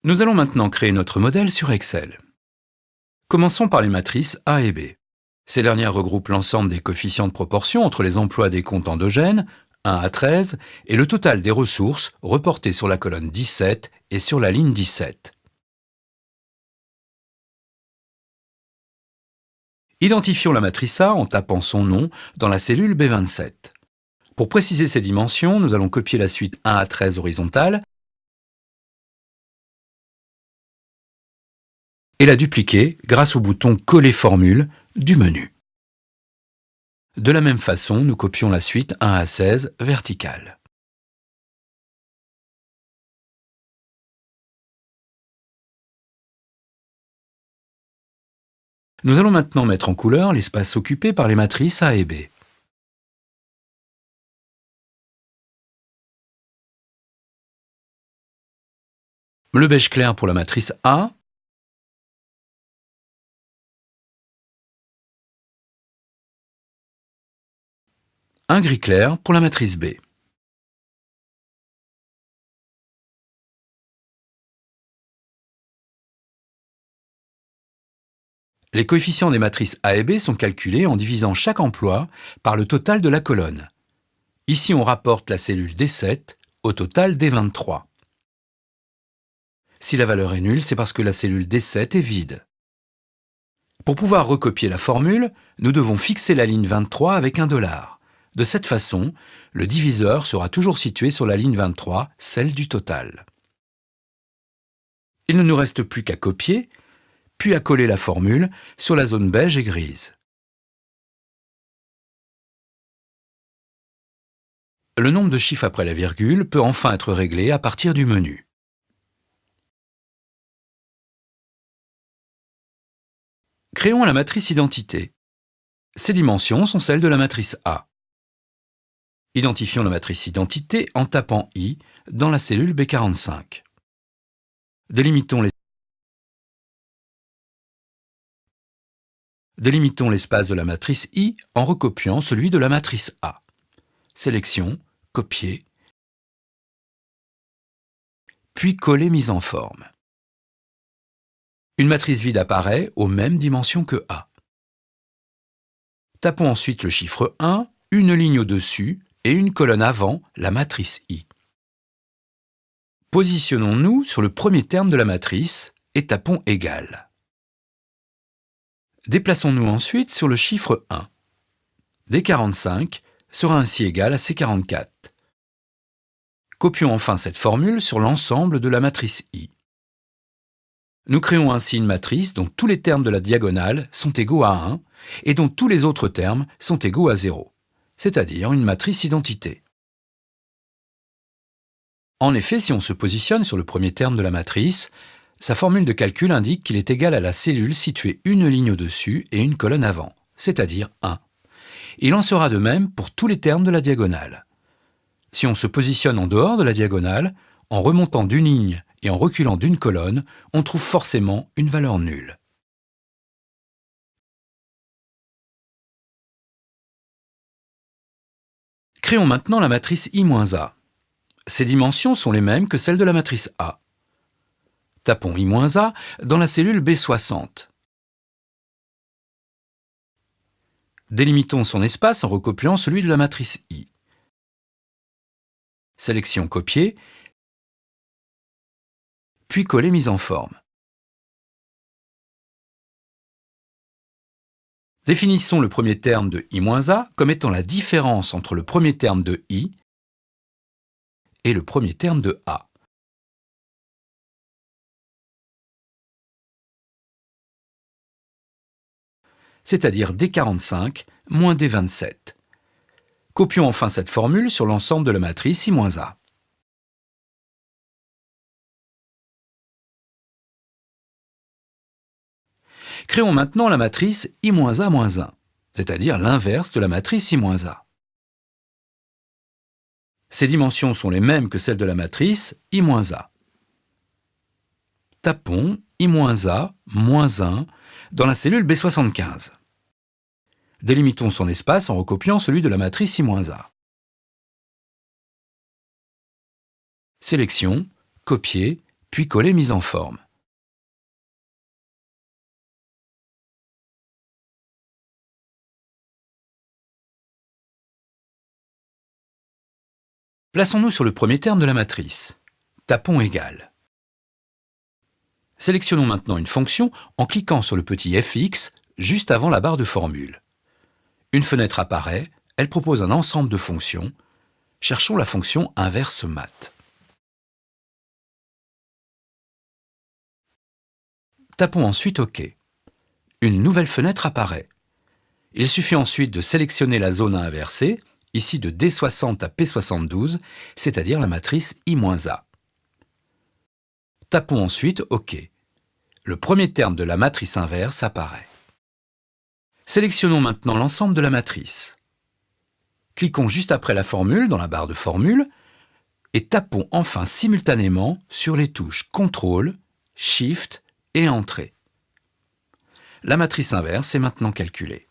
Nous allons maintenant créer notre modèle sur Excel. Commençons par les matrices A et B. Ces dernières regroupent l'ensemble des coefficients de proportion entre les emplois des comptes endogènes, 1 à 13, et le total des ressources reportées sur la colonne 17 et sur la ligne 17. Identifions la matrice A en tapant son nom dans la cellule B27. Pour préciser ses dimensions, nous allons copier la suite 1 à 13 horizontale et la dupliquer grâce au bouton « Coller formule » du menu. De la même façon, nous copions la suite 1 à 16 verticale. Nous allons maintenant mettre en couleur l'espace occupé par les matrices A et B. Le beige clair pour la matrice A, un gris clair pour la matrice B. Les coefficients des matrices A et B sont calculés en divisant chaque emploi par le total de la colonne. Ici, on rapporte la cellule D7 au total D23. Si la valeur est nulle, c'est parce que la cellule D7 est vide. Pour pouvoir recopier la formule, nous devons fixer la ligne 23 avec un $. De cette façon, le diviseur sera toujours situé sur la ligne 23, celle du total. Il ne nous reste plus qu'à copier, puis à coller la formule sur la zone beige et grise. Le nombre de chiffres après la virgule peut enfin être réglé à partir du menu. Créons la matrice identité. Ses dimensions sont celles de la matrice A. Identifions la matrice identité en tapant I dans la cellule B45. Délimitons l'espace de la matrice I en recopiant celui de la matrice A. Sélection, copier, puis coller mise en forme. Une matrice vide apparaît aux mêmes dimensions que A. Tapons ensuite le chiffre 1, une ligne au-dessus et une colonne avant la matrice I. Positionnons-nous sur le premier terme de la matrice et tapons égal. Déplaçons-nous ensuite sur le chiffre 1. D45 sera ainsi égal à C44. Copions enfin cette formule sur l'ensemble de la matrice I. Nous créons ainsi une matrice dont tous les termes de la diagonale sont égaux à 1 et dont tous les autres termes sont égaux à 0, c'est-à-dire une matrice identité. En effet, si on se positionne sur le premier terme de la matrice, sa formule de calcul indique qu'il est égal à la cellule située une ligne au-dessus et une colonne avant, c'est-à-dire 1. Il en sera de même pour tous les termes de la diagonale. Si on se positionne en dehors de la diagonale, en remontant d'une ligne et en reculant d'une colonne, on trouve forcément une valeur nulle. Créons maintenant la matrice I-A. Ses dimensions sont les mêmes que celles de la matrice A. Tapons I-A dans la cellule B60. Délimitons son espace en recopiant celui de la matrice I. Sélection copier, puis coller mise en forme. Définissons le premier terme de I-A comme étant la différence entre le premier terme de I et le premier terme de A. C'est-à-dire D45 moins D27. Copions enfin cette formule sur l'ensemble de la matrice I-A. Créons maintenant la matrice I-A-1, c'est-à-dire l'inverse de la matrice I-A. Ses dimensions sont les mêmes que celles de la matrice I-A. Tapons I-A-1 dans la cellule B75. Délimitons son espace en recopiant celui de la matrice I-A. Sélection, copier, puis coller mise en forme. Plaçons-nous sur le premier terme de la matrice. Tapons égal. Sélectionnons maintenant une fonction en cliquant sur le petit fx juste avant la barre de formule. Une fenêtre apparaît, elle propose un ensemble de fonctions. Cherchons la fonction inverse math. Tapons ensuite OK. Une nouvelle fenêtre apparaît. Il suffit ensuite de sélectionner la zone à inverser, ici de D60 à P72, c'est-à-dire la matrice I-A. Tapons ensuite OK. Le premier terme de la matrice inverse apparaît. Sélectionnons maintenant l'ensemble de la matrice. Cliquons juste après la formule dans la barre de formule et tapons enfin simultanément sur les touches CTRL, SHIFT et Entrée. La matrice inverse est maintenant calculée.